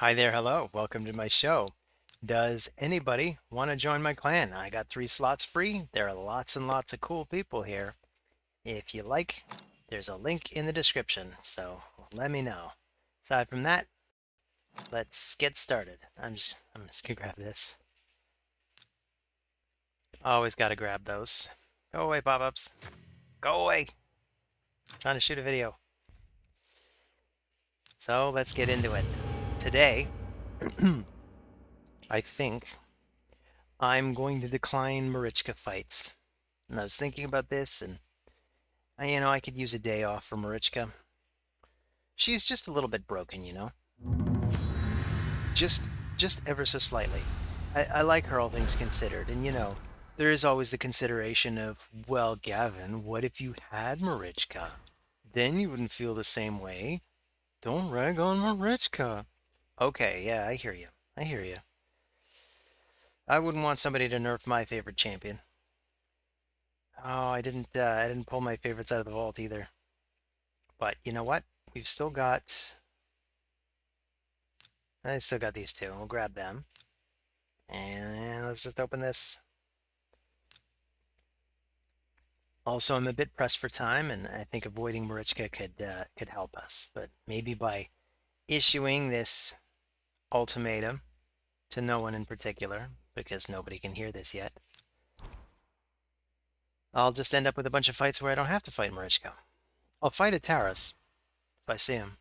Hi there, hello. Welcome to my show. Does anybody want to join my clan? I got 3 slots free. There are lots and lots of cool people here. If you like, there's a link in the description, so let me know. Aside from that, let's get started. I'm just gonna grab this. Always gotta grab those. Go away, pop-ups. Go away. I'm trying to shoot a video. So let's get into it. Today, I think I'm going to decline Marichka fights. And I was thinking about this, and I could use a day off for Marichka. She's just a little bit broken. Just, just ever so slightly. I like her, all things considered, and there is always the consideration of, well, Gavin, what if you had Marichka? Then you wouldn't feel the same way. Don't rag on Marichka. Okay, yeah, I hear you. I hear you. I wouldn't want somebody to nerf my favorite champion. Oh, I didn't pull my favorites out of the vault either. But you know what? We've still got I still got these two. We'll grab them. And let's just open this. Also, I'm a bit pressed for time, and I think avoiding Marichka could help us. But maybe by issuing this ultimatum to no one in particular, because nobody can hear this yet, I'll just end up with a bunch of fights where I don't have to fight Marichka. I'll fight a Taras if I see him.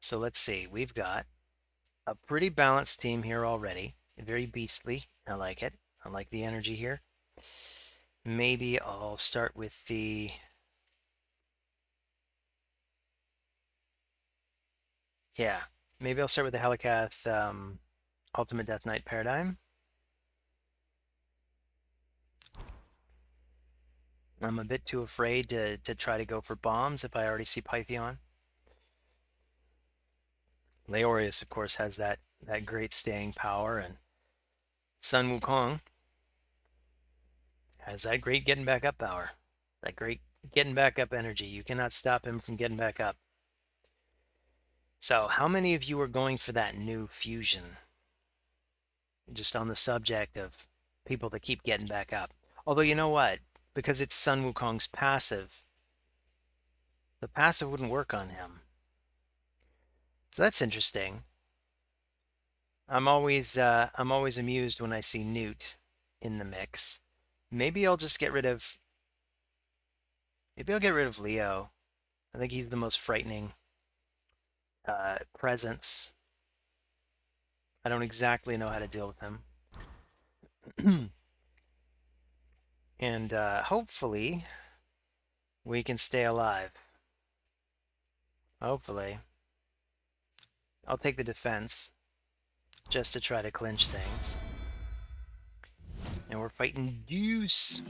So let's see. We've got a pretty balanced team here already. Very beastly. I like it. I like the energy here. Maybe I'll start with the... Yeah, maybe I'll start with the Helicath Ultimate Death Knight Paradigm. I'm a bit too afraid to try to go for bombs if I already see Pythion. Leorius, of course, has that great staying power, and Sun Wukong has that great getting back up power. That great getting back up energy. You cannot stop him from getting back up. So, how many of you are going for that new fusion? Just on the subject of people that keep getting back up. Although, you know what? Because it's Sun Wukong's passive, the passive wouldn't work on him. So that's interesting. I'm always amused when I see Newt in the mix. Maybe I'll just get rid of maybe I'll get rid of Leo. I think he's the most frightening presence. I don't exactly know how to deal with him. And hopefully we can stay alive. Hopefully. I'll take the defense just to try to clinch things. And we're fighting Deuce.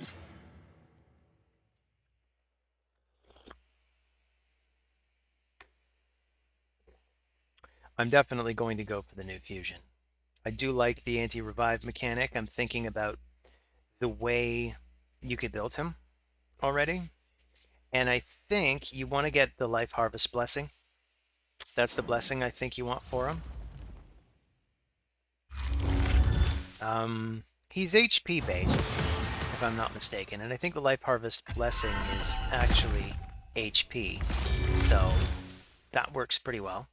I'm definitely going to go for the new fusion. I do like the anti-revive mechanic. I'm thinking about the way you could build him already. And I think you want to get the Life Harvest blessing. That's the blessing I think you want for him. He's HP based, if I'm not mistaken, and I think the Life Harvest blessing is actually HP, so that works pretty well.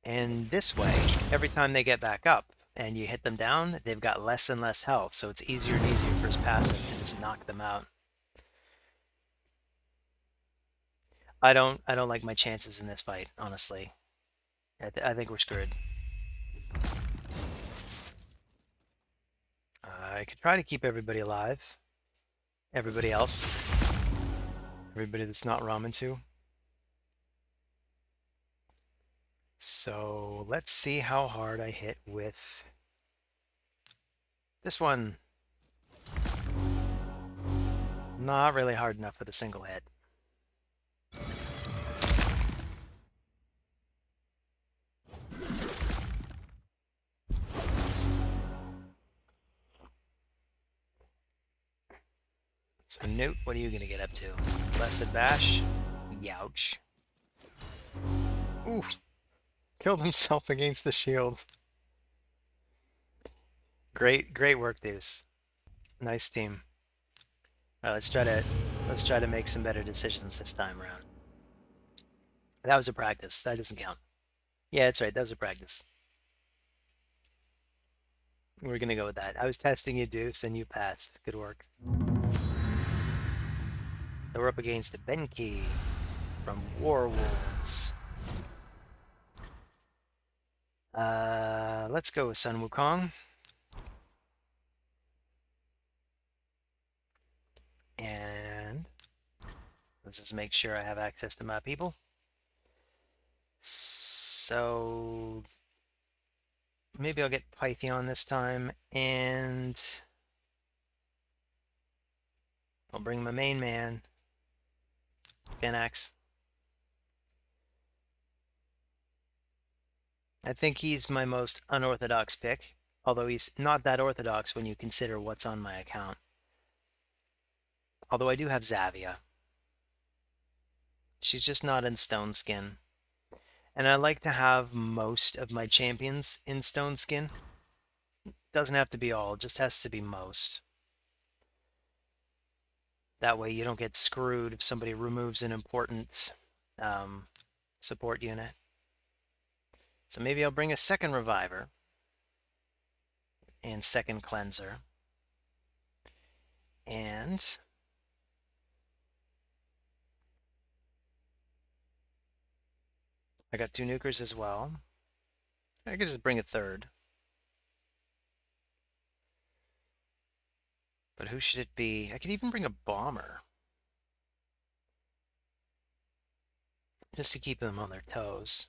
And this way, every time they get back up and you hit them down, they've got less and less health, so it's easier and easier for his passive to just knock them out. I don't like my chances in this fight, honestly. I think we're screwed. I could try to keep everybody alive. Everybody else. Everybody that's not Ramen too. So let's see how hard I hit with this one. Not really hard enough with a single hit. So Newt, what are you gonna get up to? Blessed Bash? Youch. Oof. Killed himself against the shield. Great work, Deuce. Nice team. All right, let's try to make some better decisions this time around. That was a practice. That doesn't count. Yeah, that's right. That was a practice. We're gonna go with that. I was testing you, Deuce, and you passed. Good work. So we're up against Benki from Warwolves. Let's go with Sun Wukong. And let's just make sure I have access to my people. So maybe I'll get Pythion this time, and I'll bring my main man, Denax. I think he's my most unorthodox pick, although he's not that orthodox when you consider what's on my account. Although I do have Zavia. She's just not in Stone Skin. And I like to have most of my champions in Stone Skin. Doesn't have to be all, just has to be most. That way you don't get screwed if somebody removes an important support unit. So maybe I'll bring a second Reviver and second Cleanser. And I got 2 nukers as well. I could just bring a third. But who should it be? I could even bring a Bomber. Just to keep them on their toes.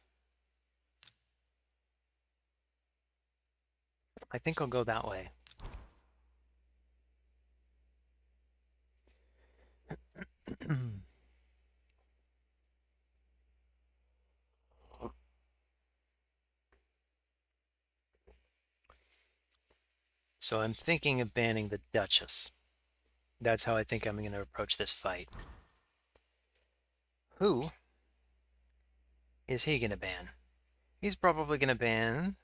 I think I'll go that way. So I'm thinking of banning the Duchess. That's how I think I'm going to approach this fight. Who is he going to ban? He's probably going to ban...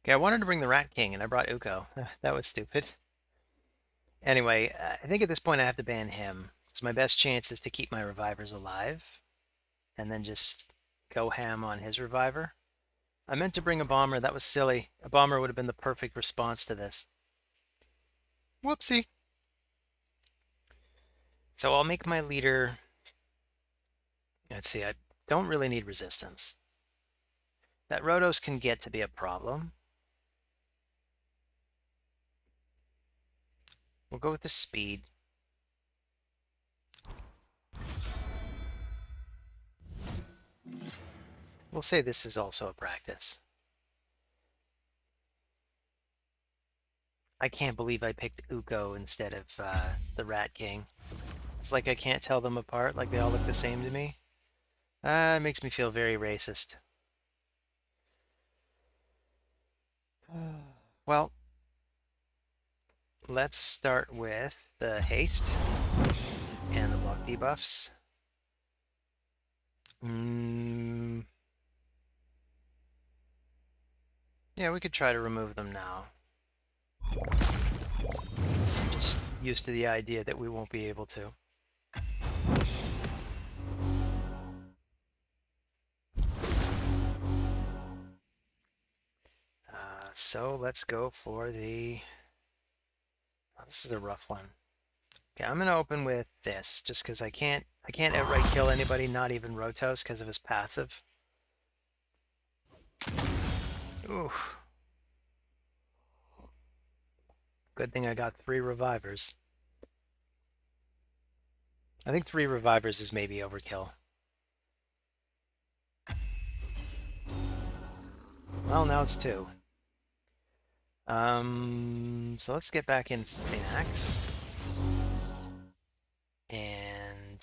Okay, I wanted to bring the Rat King, and I brought Uko. That was stupid. Anyway, I think at this point I have to ban him. Because my best chance is to keep my Revivers alive. And then just go ham on his Reviver. I meant to bring a Bomber. That was silly. A Bomber would have been the perfect response to this. Whoopsie. So I'll make my leader... Let's see, I don't really need resistance. That Rotos can get to be a problem. We'll go with the speed. We'll say this is also a practice. I can't believe I picked Uko instead of the Rat King. It's like I can't tell them apart, like they all look the same to me. It makes me feel very racist. Well, let's start with the haste and the block debuffs. Yeah, we could try to remove them now. I'm just used to the idea that we won't be able to. So let's go for the... Oh, this is a rough one. Okay, I'm gonna open with this, just because I can't outright kill anybody, not even Rotos, because of his passive. Ooh. Good thing I got 3 Revivers. I think 3 Revivers is maybe overkill. Well, now it's 2. So let's get back in Phoenix. And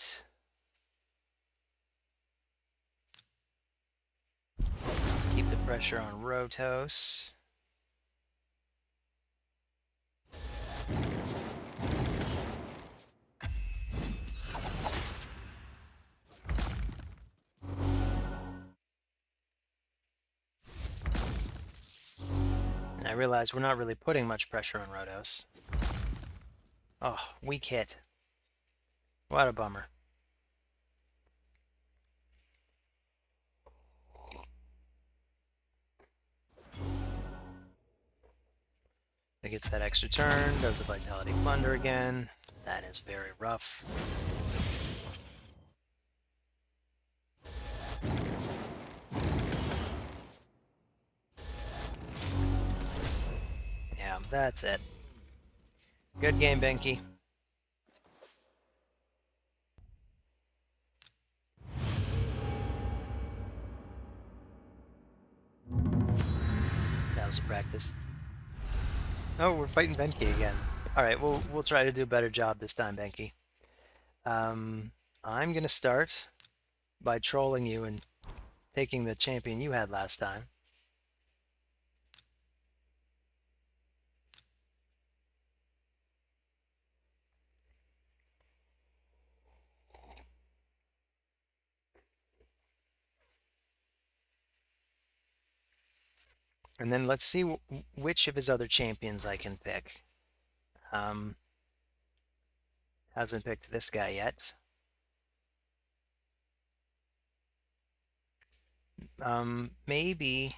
let's keep the pressure on Rotos. I realize we're not really putting much pressure on Rhodos. Oh, weak hit. What a bummer. It gets that extra turn, does the Vitality Plunder again. That is very rough. Yeah, that's it. Good game, Benki. That was a practice. Oh, we're fighting Benki again. All right, we'll try to do a better job this time, Benki. I'm gonna start by trolling you and taking the champion you had last time. And then let's see which of his other champions I can pick. Hasn't picked this guy yet. Maybe.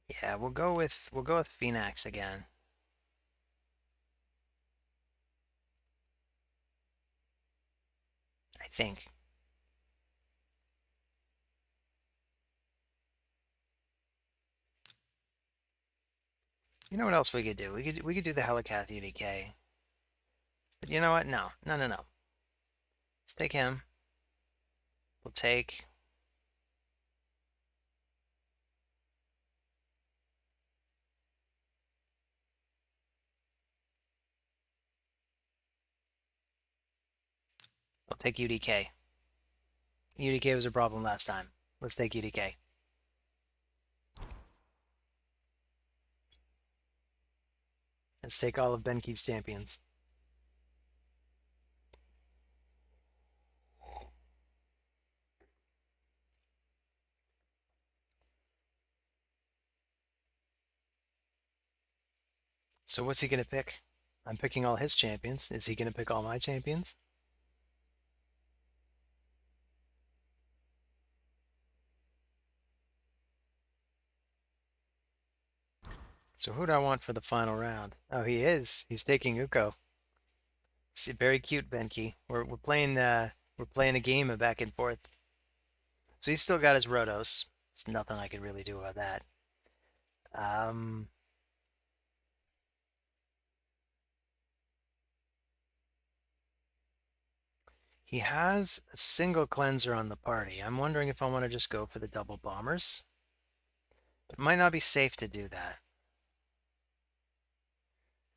Yeah, we'll go with Phoenix again. I think. You know what else we could do? We could do the Helicath UDK. But you know what? No. No, no, no. Let's take him. We'll take I'll take UDK. UDK was a problem last time. Let's take UDK. Let's take all of Benki's champions. So what's he going to pick? I'm picking all his champions. Is he going to pick all my champions? So who do I want for the final round? Oh, he is. He's taking Uko. It's very cute, Benki. We're playing a game of back and forth. So he's still got his Rhodos. There's nothing I could really do about that. Um, he has a single cleanser on the party. I'm wondering if I want to just go for the double bombers. But it might not be safe to do that.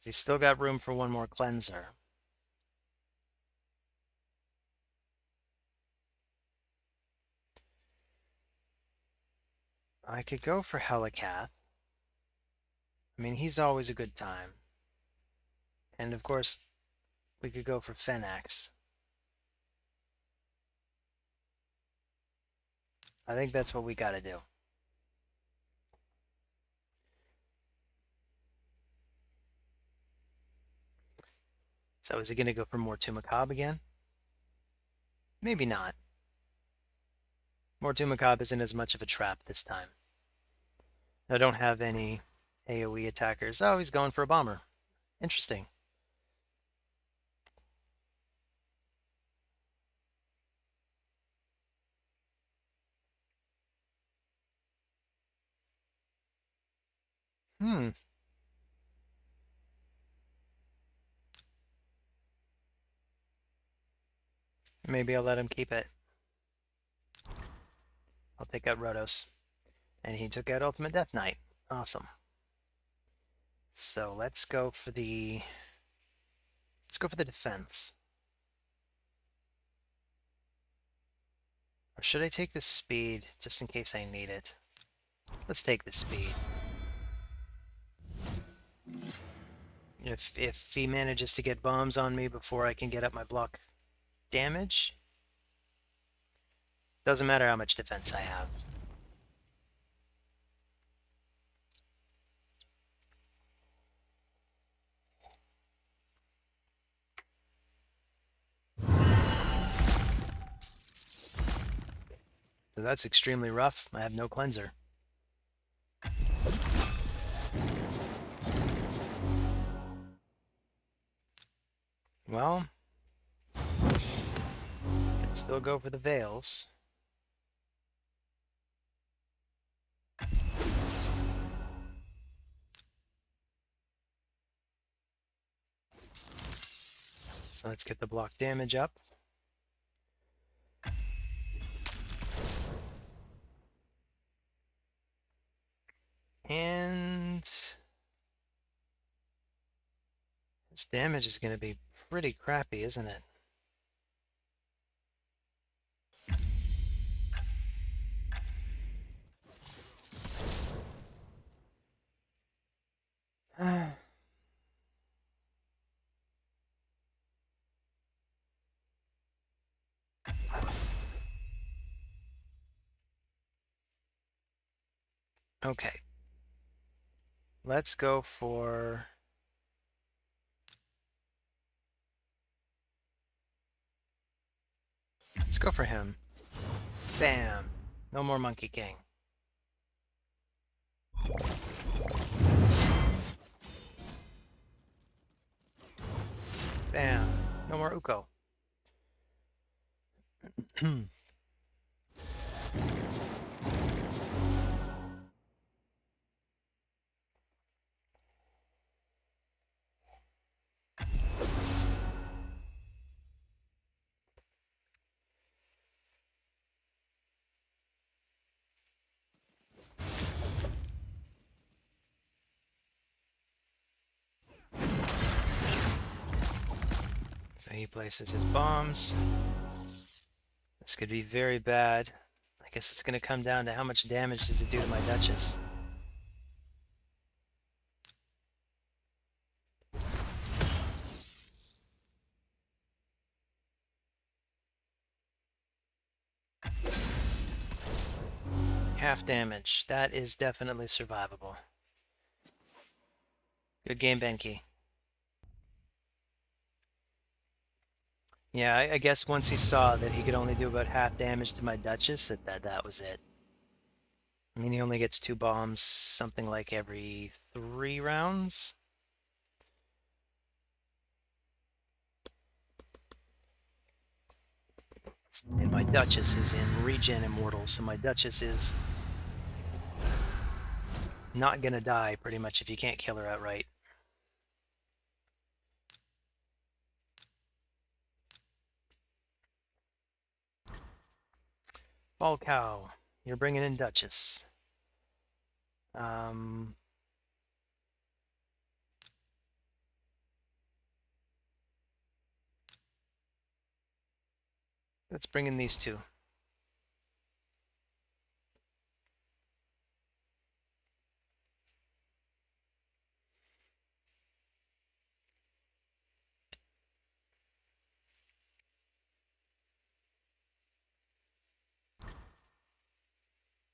He's still got room for one more cleanser. I could go for Helicath. I mean, he's always a good time. And of course, we could go for Phenax. I think that's what we gotta do. So is he gonna go for Mortu Macabre again? Maybe not. Mortu Macabre isn't as much of a trap this time. I don't have any AoE attackers. Oh, he's going for a bomber. Interesting. Hmm. Maybe I'll let him keep it. I'll take out Rhodos. And he took out Ultimate Death Knight. Awesome. So let's go for the defense. Or should I take the speed just in case I need it? Let's take the speed. If he manages to get bombs on me before I can get up my block damage, doesn't matter how much defense I have. So that's extremely rough. I have no cleanser. Well, can still go for the Veils. So let's get the block damage up. And this damage is going to be pretty crappy, isn't it? Okay. Let's go for... Let's go for him. Bam. No more Monkey King. Bam. No more Uko. So he places his bombs. This could be very bad. I guess it's going to come down to how much damage does it do to my Duchess. Half damage. That is definitely survivable. Good game, Benki. Yeah, I guess once he saw that he could only do about half damage to my Duchess, that was it. I mean, he only gets 2 bombs, something like every 3 rounds. And my Duchess is in Regen Immortal, so my Duchess is not gonna die, pretty much, if you can't kill her outright. Falcow, you're bringing in Duchess. Let's bring in these 2.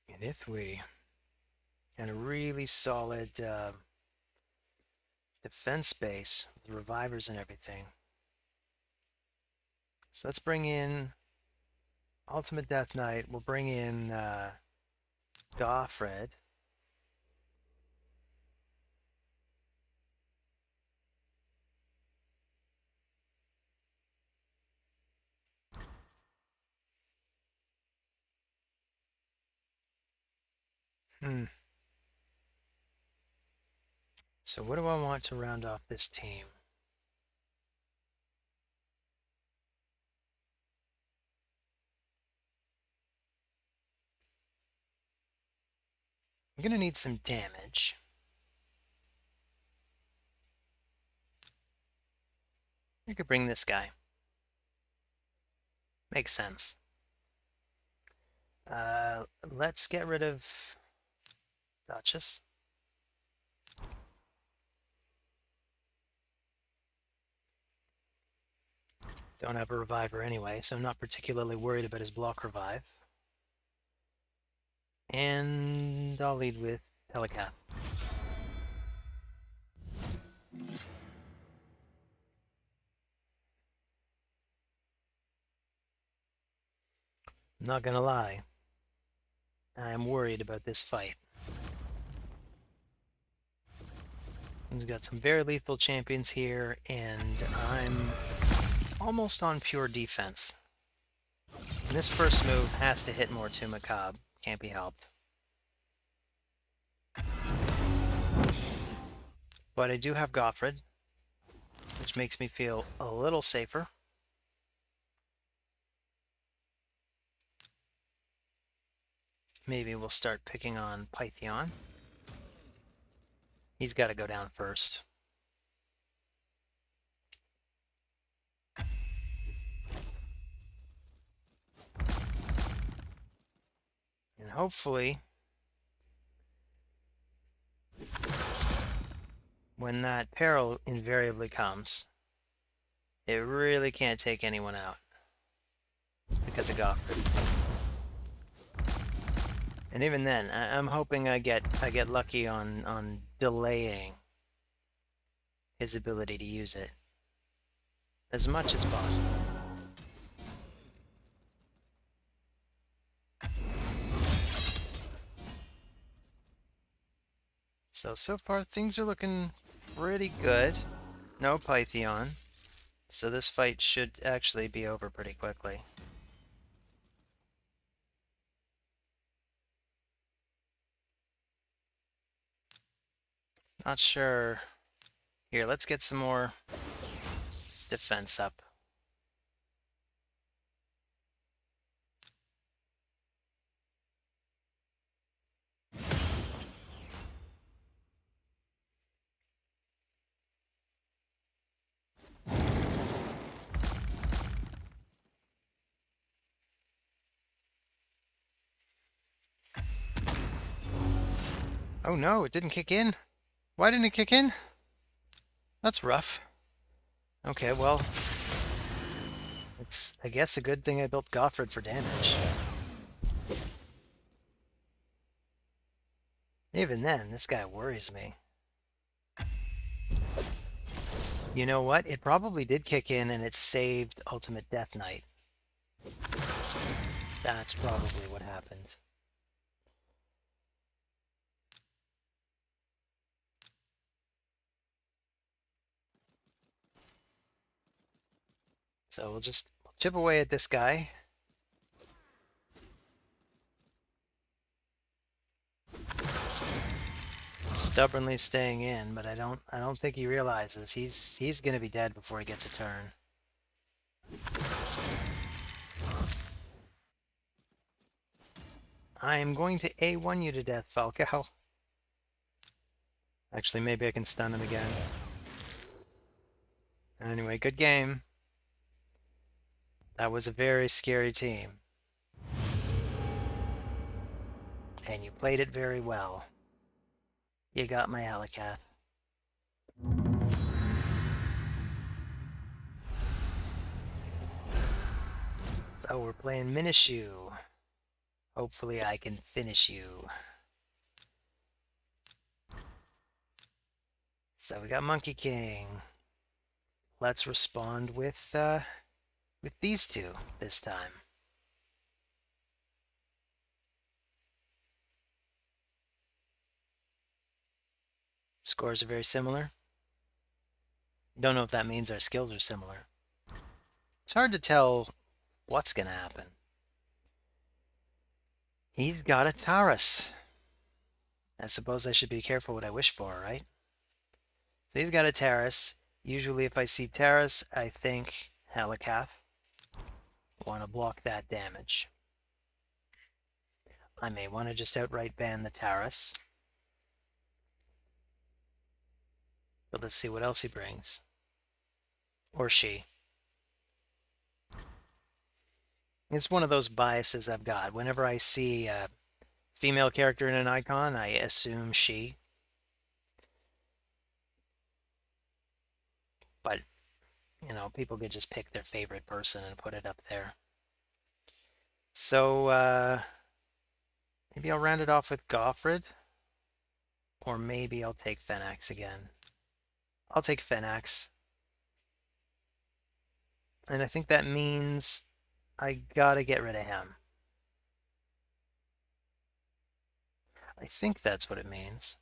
And Ithwi. And a really solid defense base with revivers and everything. So let's bring in Ultimate Death Knight. We'll bring in Gawfred. So what do I want to round off this team? I'm going to need some damage. We could bring this guy. Makes sense. Let's get rid of Duchess. Don't have a reviver anyway, so I'm not particularly worried about his block revive. And I'll lead with Telecath. I'm not gonna lie. I'm worried about this fight. He's got some very lethal champions here, and I'm almost on pure defense. And this first move has to hit more to Macabre. Can't be helped. But I do have Goffred, which makes me feel a little safer. Maybe we'll start picking on Pythion. He's got to go down first. And hopefully, when that peril invariably comes, it really can't take anyone out because of Goffred. And even then, I'm hoping I get lucky on delaying his ability to use it as much as possible. So far things are looking pretty good. No Pythion. So this fight should actually be over pretty quickly. Not sure. Here, let's get some more defense up. Oh no, it didn't kick in? Why didn't it kick in? That's rough. Okay, well, it's, I guess, a good thing I built Goffred for damage. Even then, this guy worries me. You know what? It probably did kick in and it saved Ultimate Death Knight. That's probably what happened. So we'll just chip away at this guy. Stubbornly staying in, but I don't think he realizes he's gonna be dead before he gets a turn. I am going to A1 you to death, Falco. Actually, maybe I can stun him again. Anyway, good game. That was a very scary team. And you played it very well. You got my Alakath. So we're playing Minishu. Hopefully I can finish you. So we got Monkey King. Let's respond with these two this time. Scores are very similar. Don't know if that means our skills are similar. It's hard to tell what's gonna happen. He's got a Taurus. I suppose I should be careful what I wish for, right? So he's got a Taurus. Usually if I see Taurus, I think Alakath. Want to block that damage. I may want to just outright ban the Taurus. But let's see what else he brings. Or she. It's one of those biases I've got. Whenever I see a female character in an icon, I assume she. But, you know, people could just pick their favorite person and put it up there. So, maybe I'll round it off with Goffred. Or maybe I'll take Phenax again. I'll take Phenax. And I think that means I gotta get rid of him. I think that's what it means.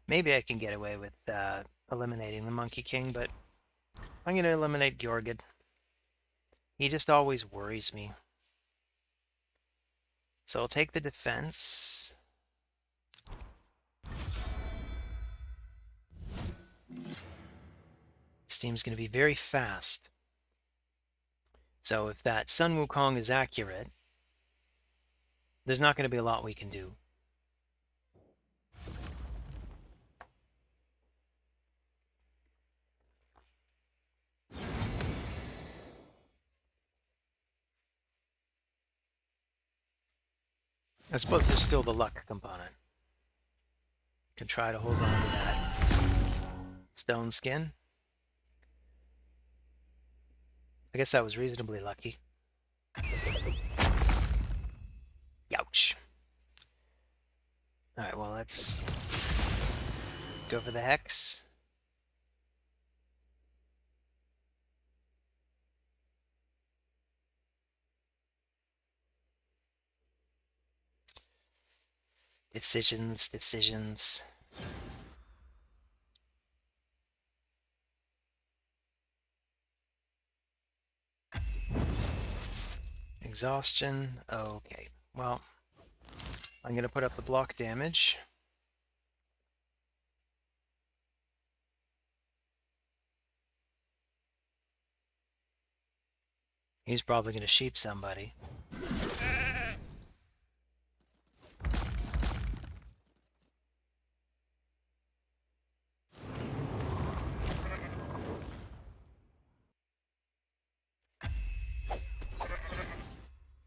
Maybe I can get away with eliminating the Monkey King, but I'm going to eliminate Gjorgud. He just always worries me. So I'll take the defense. This team's going to be very fast. So if that Sun Wukong is accurate, there's not going to be a lot we can do. I suppose there's still the luck component. Can try to hold on to that stone skin. I guess that was reasonably lucky. Youch. Alright, well, let's go for the Hex. Decisions, decisions. Exhaustion. Okay, well, I'm going to put up the block damage. He's probably going to sheep somebody.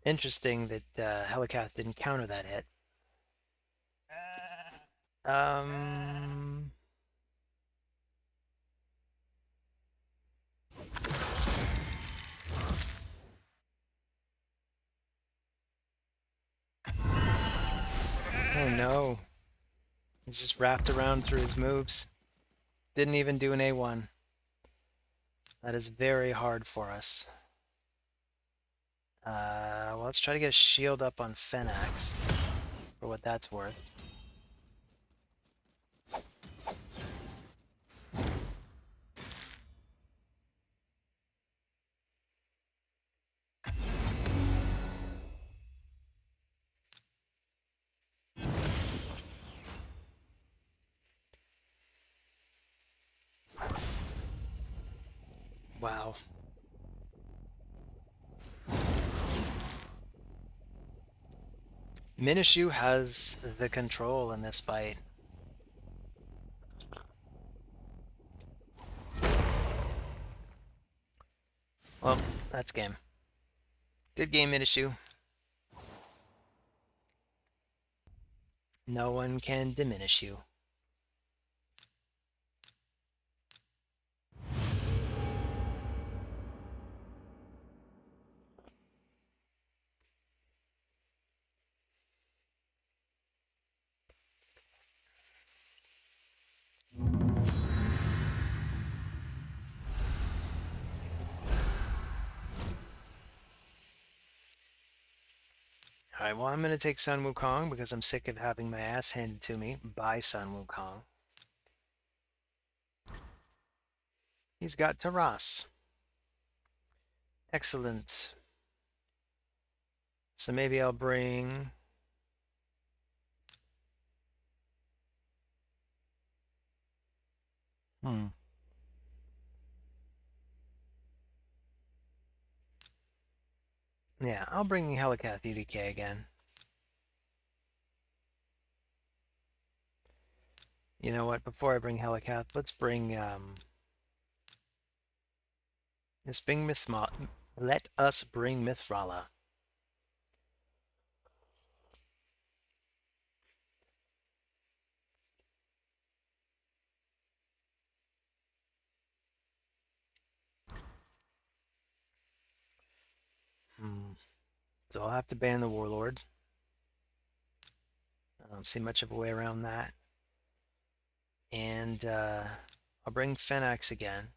Interesting that Helicath didn't counter that hit. Um... Oh no. He's just wrapped around through his moves. Didn't even do an A1. That is very hard for us. Well, let's try to get a shield up on Phenax, for what that's worth. Wow. Minishu has the control in this fight. Well, that's game. Good game, Minishu. No one can diminish you. Alright, well, I'm going to take Sun Wukong because I'm sick of having my ass handed to me by Sun Wukong. He's got Taras. Excellent. So maybe I'll bring... Yeah, I'll bring Helicath UDK again. You know what? Before I bring Helicath, let's bring let us bring Mithrala. So I'll have to ban the Warlord. I don't see much of a way around that. And I'll bring Phenax again.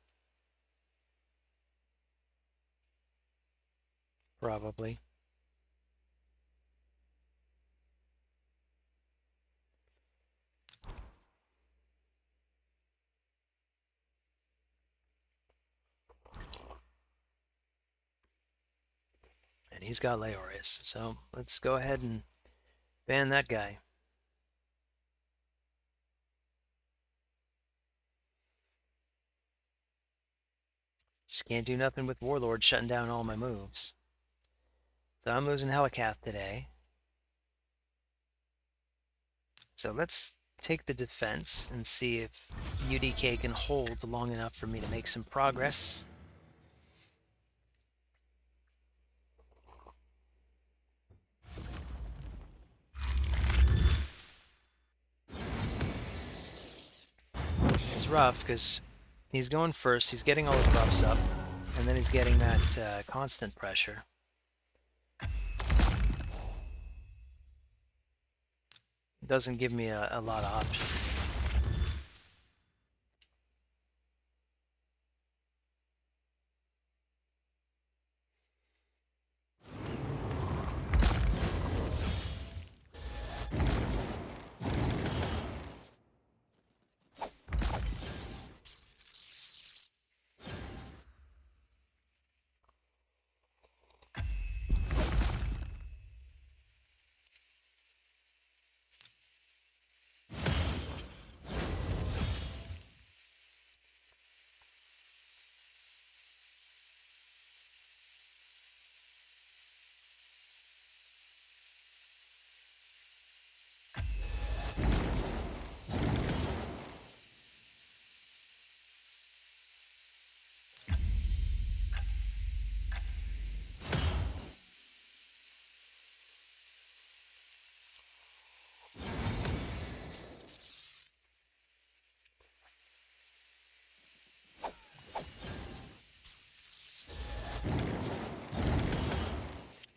Probably. He's got Leorius. So let's go ahead and ban that guy. Just can't do nothing with Warlord shutting down all my moves. So I'm losing Helicath today. So let's take the defense and see if UDK can hold long enough for me to make some progress. It's rough because he's going first, he's getting all his buffs up, and then he's getting that constant pressure. Doesn't give me a lot of options.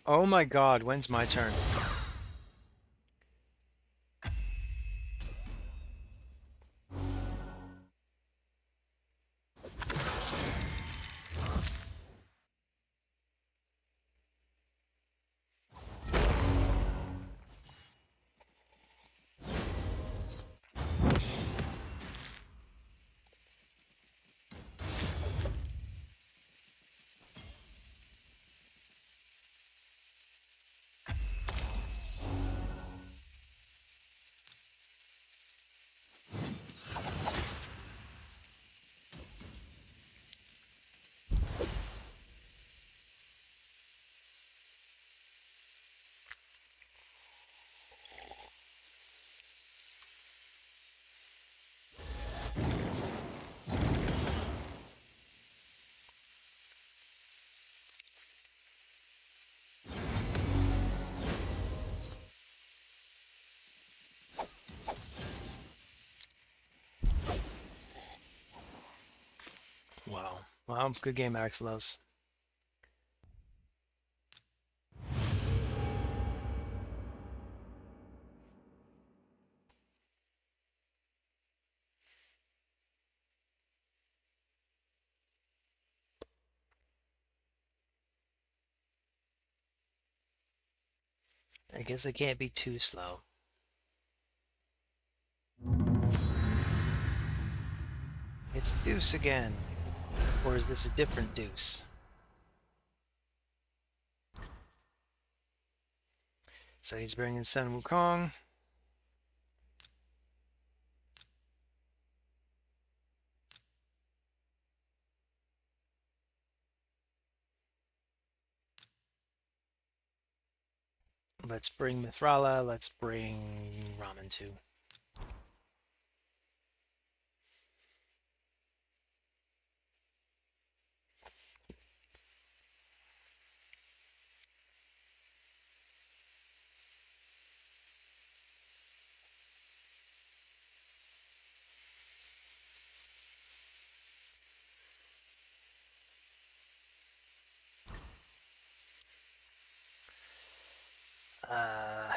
Oh my god, when's my turn? Wow. Well, good game, Axelos. I guess I can't be too slow. It's Deuce again. Or is this a different Deuce? So he's bringing Sun Wukong. Let's bring Mithrala. Let's bring Ramen too. Uh,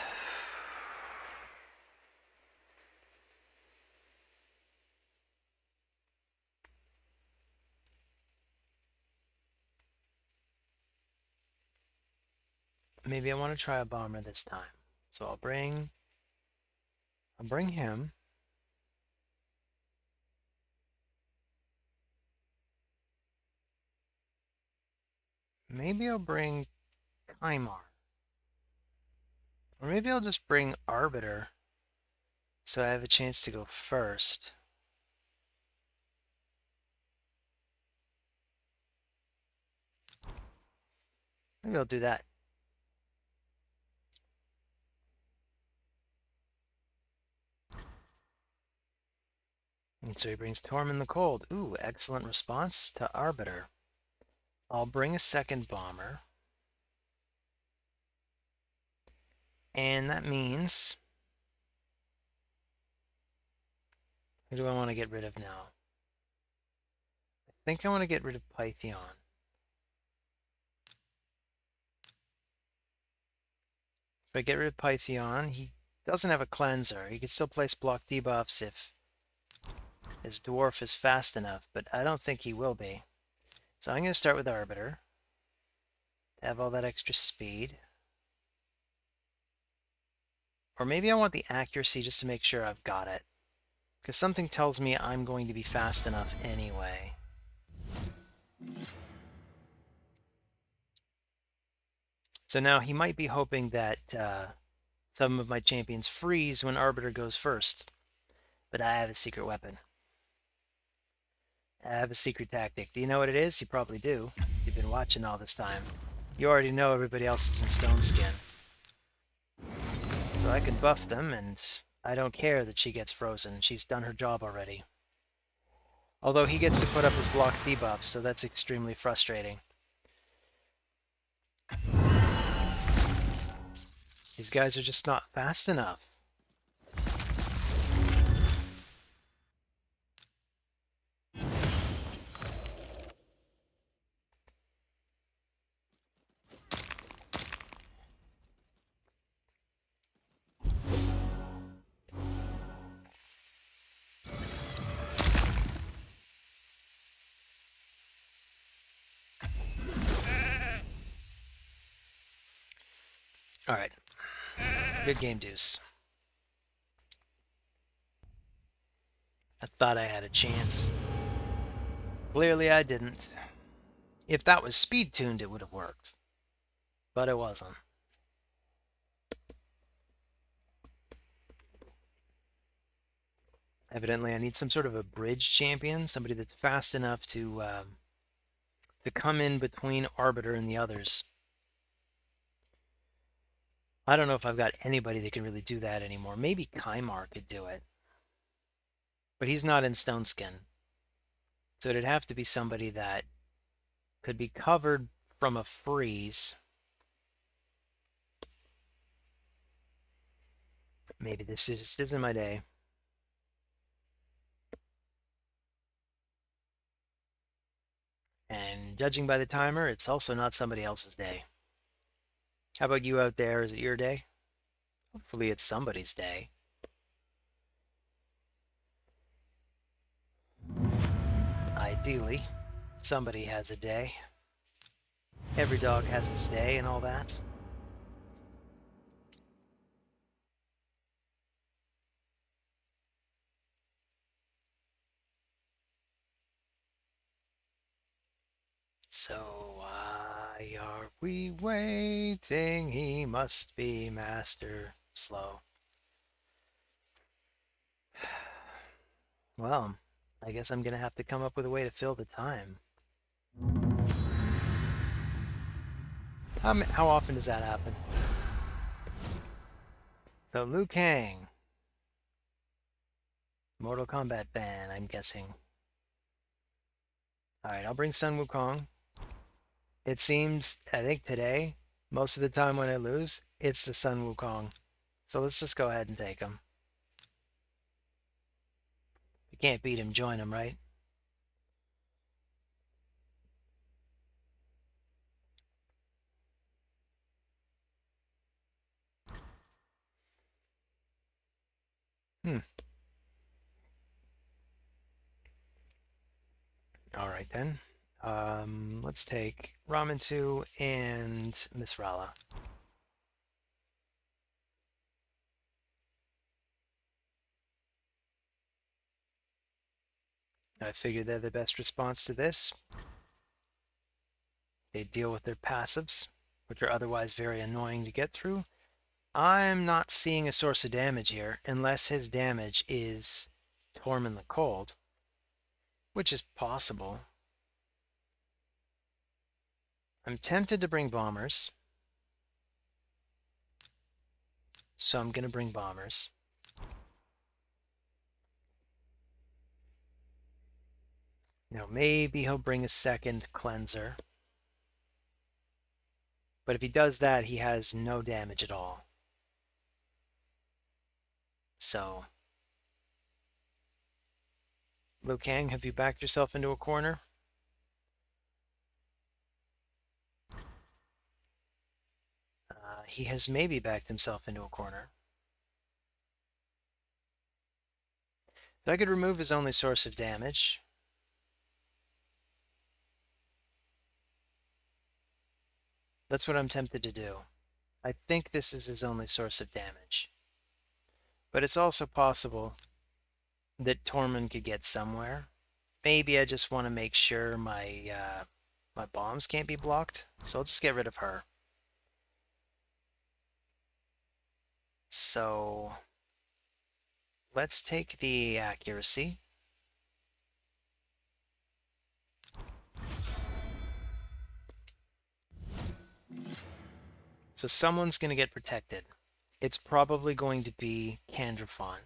maybe I want to try a bomber this time. So I'll bring him. Maybe I'll bring Kymar. Or maybe I'll just bring Arbiter so I have a chance to go first. Maybe I'll do that. And so he brings Tormund the Cold. Ooh, excellent response to Arbiter. I'll bring a second bomber. And that means... who do I want to get rid of now? I think I want to get rid of Pythion. If I get rid of Pythion, he doesn't have a cleanser. He can still place block debuffs if his dwarf is fast enough, but I don't think he will be. So I'm going to start with Arbiter to have all that extra speed. Or maybe I want the accuracy just to make sure I've got it. Because something tells me I'm going to be fast enough anyway. So now he might be hoping that some of my champions freeze when Arbiter goes first. But I have a secret weapon. I have a secret tactic. Do you know what it is? You probably do. You've been watching all this time. You already know everybody else is in Stone Skin. So I can buff them, and I don't care that she gets frozen. She's done her job already. Although he gets to put up his block debuffs, so that's extremely frustrating. These guys are just not fast enough. Alright. Good game, Deuce. I thought I had a chance. Clearly I didn't. If that was speed-tuned, it would have worked. But it wasn't. Evidently, I need some sort of a bridge champion, somebody that's fast enough to come in between Arbiter and the others. I don't know if I've got anybody that can really do that anymore. Maybe Kymar could do it. But he's not in Stone Skin. So it'd have to be somebody that could be covered from a freeze. Maybe this just isn't my day. And judging by the timer, it's also not somebody else's day. How about you out there? Is it your day? Hopefully it's somebody's day. Ideally, somebody has a day. Every dog has his day and all that. So why are we waiting? He must be Master Slow. Well, I guess I'm gonna have to come up with a way to fill the time. How often does that happen? So Liu Kang. Mortal Kombat fan, I'm guessing. Alright, I'll bring Sun Wukong. It seems, I think today, most of the time when I lose, it's the Sun Wukong. So let's just go ahead and take him. If you can't beat him, join him, right? Alright then. Let's take Ramantu and Mithrala. I figure they're the best response to this. They deal with their passives. which are otherwise very annoying to get through. I'm not seeing a source of damage here, unless his damage is Tormund the Cold, which is possible. I'm tempted to bring bombers, so I'm going to bring bombers. Now, maybe he'll bring a second cleanser. But if he does that, he has no damage at all. So, Liu Kang, have you backed yourself into a corner? He has maybe backed himself into a corner. So I could remove his only source of damage. That's what I'm tempted to do. I think this is his only source of damage. But it's also possible that Tormund could get somewhere. Maybe I just want to make sure my bombs can't be blocked, so I'll just get rid of her. So let's take the accuracy. So someone's going to get protected. It's probably going to be Candrafon.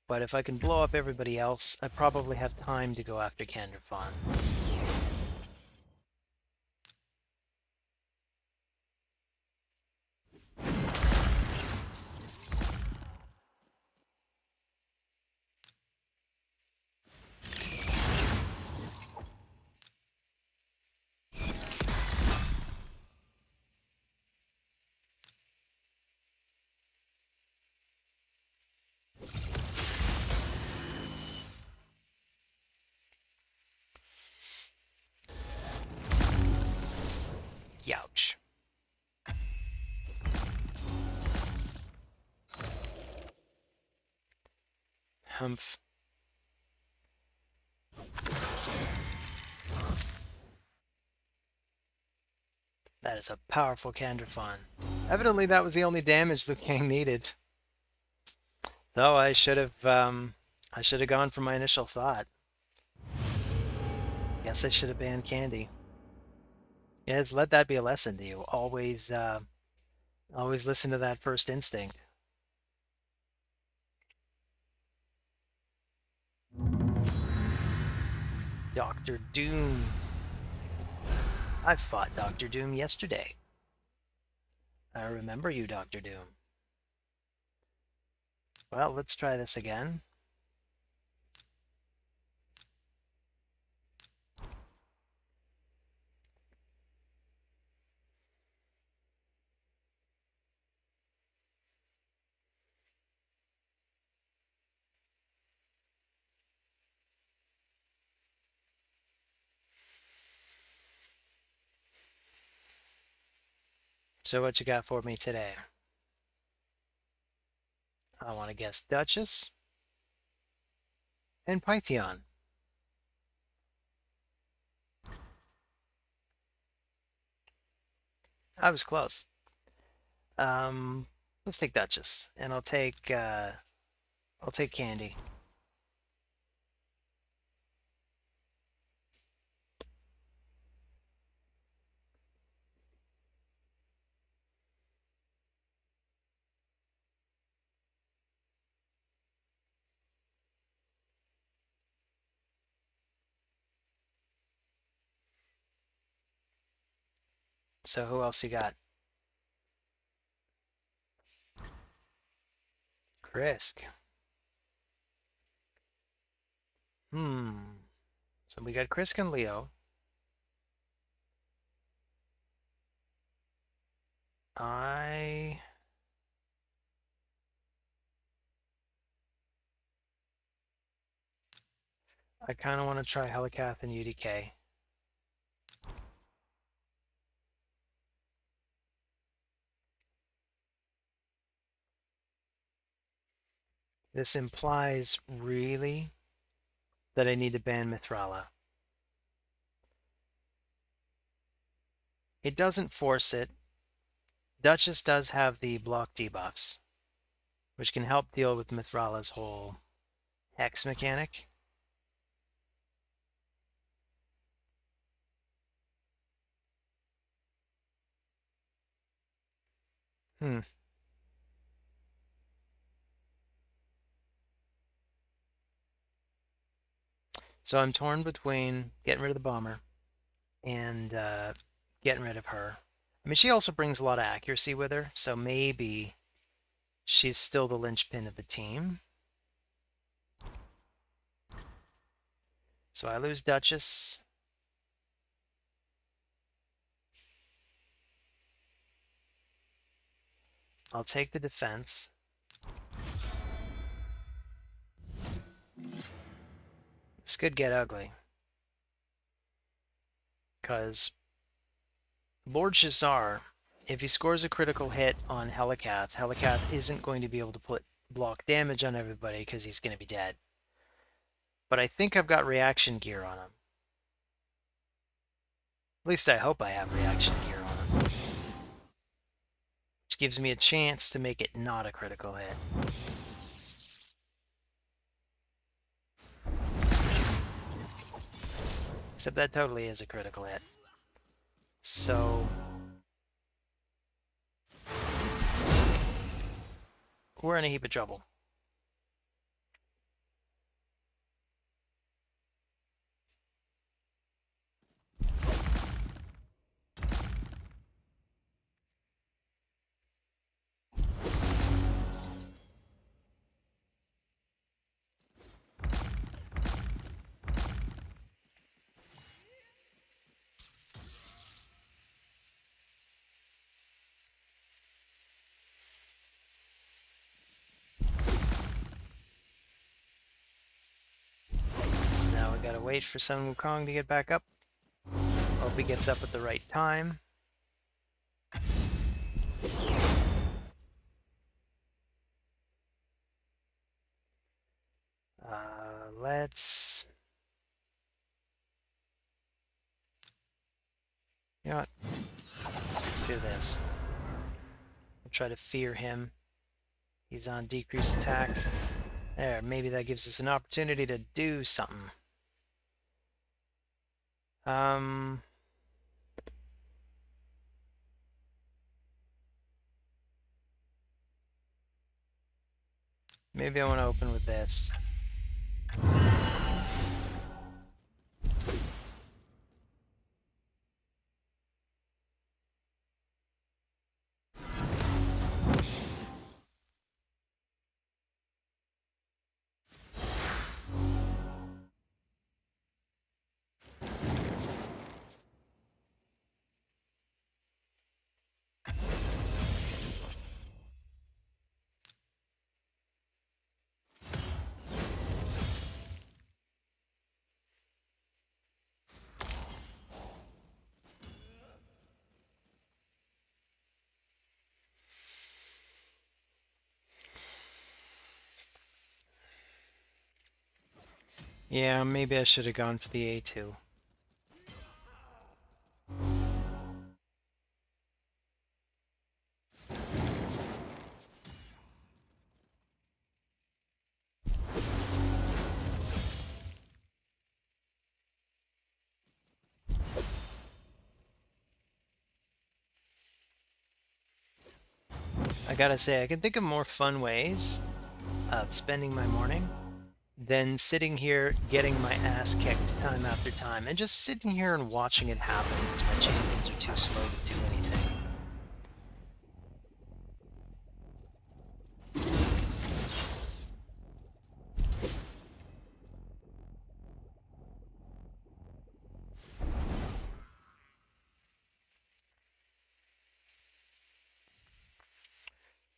But if I can blow up everybody else, I probably have time to go after Candrafon. Youch. Humph. That is a powerful Candrafon. Evidently that was the only damage Liu Kang needed. Though I should have gone for my initial thought. Guess I should have banned Candy. Yes, let that be a lesson to you. Always listen to that first instinct. Doctor Doom. I fought Doctor Doom yesterday. I remember you, Doctor Doom. Well, let's try this again. So what you got for me today? I want to guess Duchess and Pythion. I was close. Let's take Duchess, and I'll take Candy. So who else you got? Krisk. So we got Krisk and Leo. I kind of want to try Helicath and UDK. This implies really that I need to ban Mithrala. It doesn't force it. Duchess does have the block debuffs, which can help deal with Mithrala's whole Hex mechanic. Hmm. So I'm torn between getting rid of the bomber and getting rid of her. I mean, she also brings a lot of accuracy with her, so maybe she's still the linchpin of the team. So I lose Duchess. I'll take the defense. This could get ugly. Because Lord Shazar, if he scores a critical hit on Helikath, Helikath isn't going to be able to put block damage on everybody because he's going to be dead. But I think I've got reaction gear on him. At least I hope I have reaction gear on him. Which gives me a chance to make it not a critical hit. Except that totally is a critical hit. So we're in a heap of trouble. Now we gotta wait for Sun Wukong to get back up. Hope he gets up at the right time. Let's... You know what? Let's do this. We'll try to fear him. He's on decrease attack. There, maybe that gives us an opportunity to do something. Maybe I want to open with this. Yeah, maybe I should have gone for the A2. I gotta say, I can think of more fun ways of spending my morning than sitting here getting my ass kicked time after time and just sitting here and watching it happen because my champions are too slow to do anything.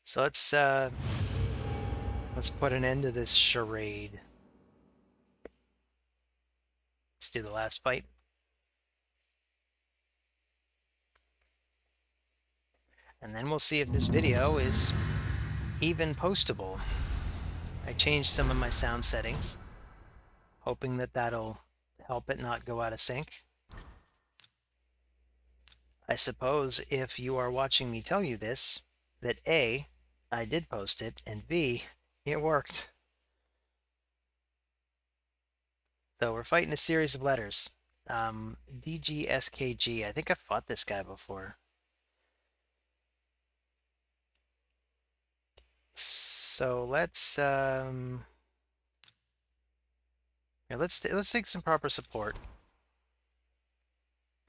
So let's put an end to this charade. Let's do the last fight. And then we'll see if this video is even postable. I changed some of my sound settings, hoping that that'll help it not go out of sync. I suppose if you are watching me tell you this, that A, I did post it, and B, it worked. So we're fighting a series of letters. DGSKG. I think I've fought this guy before. So let's take some proper support.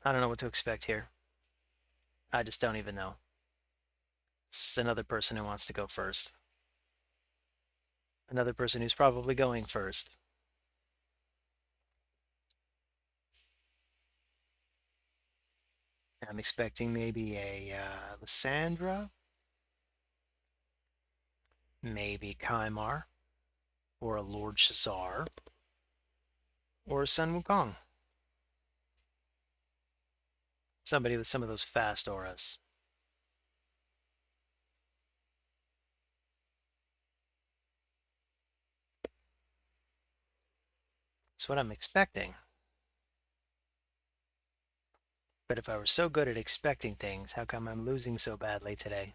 I don't know what to expect here. I just don't even know. It's another person who wants to go first. Another person who's probably going first. I'm expecting maybe a Lysandra, maybe Kymar, or a Lord Shazar, or a Sun Wukong. Somebody with some of those fast auras. That's what I'm expecting. But if I were so good at expecting things, how come I'm losing so badly today?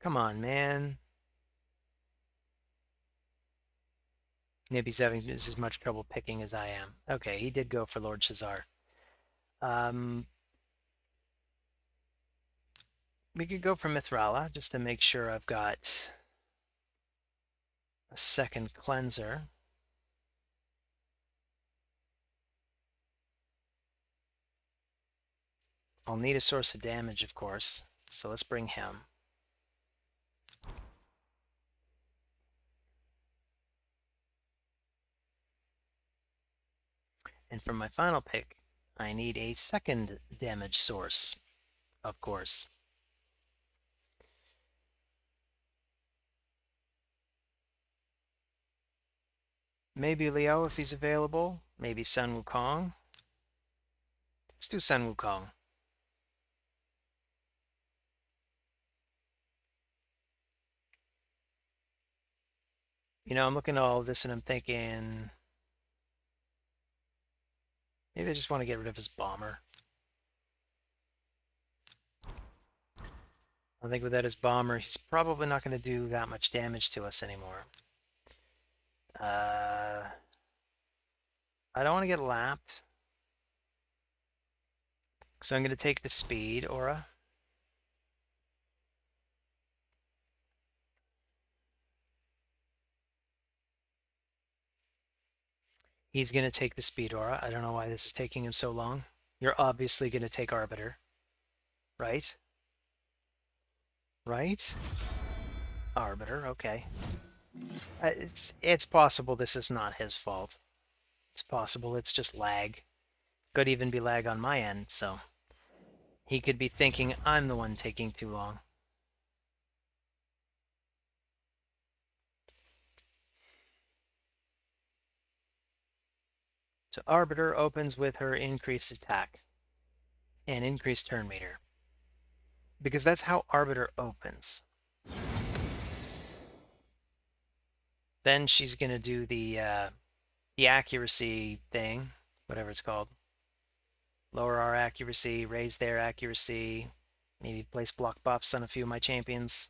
Come on, man. Maybe he's having just as much trouble picking as I am. Okay, he did go for Lord Shazar. We could go for Mithrala, just to make sure I've got a second cleanser. I'll need a source of damage, of course, so let's bring him. And for my final pick, I need a second damage source, of course. Maybe Leo if he's available. Maybe Sun Wukong. Let's do Sun Wukong. You know, I'm looking at all of this and I'm thinking, maybe I just want to get rid of his bomber. I think without his bomber, he's probably not going to do that much damage to us anymore. I don't want to get lapped. So I'm going to take the speed aura. He's going to take the speed aura. I don't know why this is taking him so long. You're obviously going to take Arbiter. Right? Right? Arbiter, okay. It's possible this is not his fault. It's possible it's just lag. Could even be lag on my end, so he could be thinking I'm the one taking too long. So Arbiter opens with her increased attack and increased turn meter. Because that's how Arbiter opens. Then she's going to do the accuracy thing, whatever it's called. Lower our accuracy, raise their accuracy, maybe place block buffs on a few of my champions.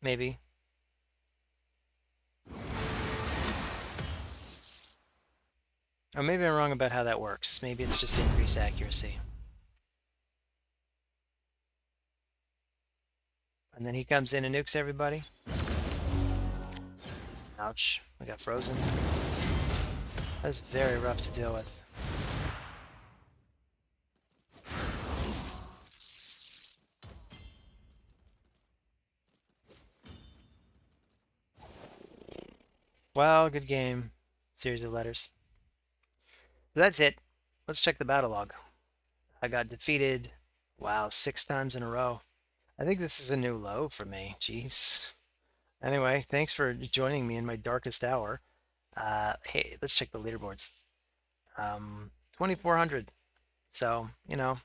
Maybe. Or maybe I'm wrong about how that works. Maybe it's just increased accuracy. And then he comes in and nukes everybody. Ouch. I got frozen. That's very rough to deal with. Well, good game. Series of letters. So that's it. Let's check the battle log. I got defeated, wow, 6 times in a row. I think this is a new low for me. Jeez. Anyway, thanks for joining me in my darkest hour. Hey, let's check the leaderboards. 2,400. So, you know,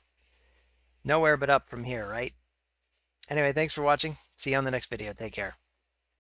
nowhere but up from here, right? Anyway, thanks for watching. See you on the next video. Take care.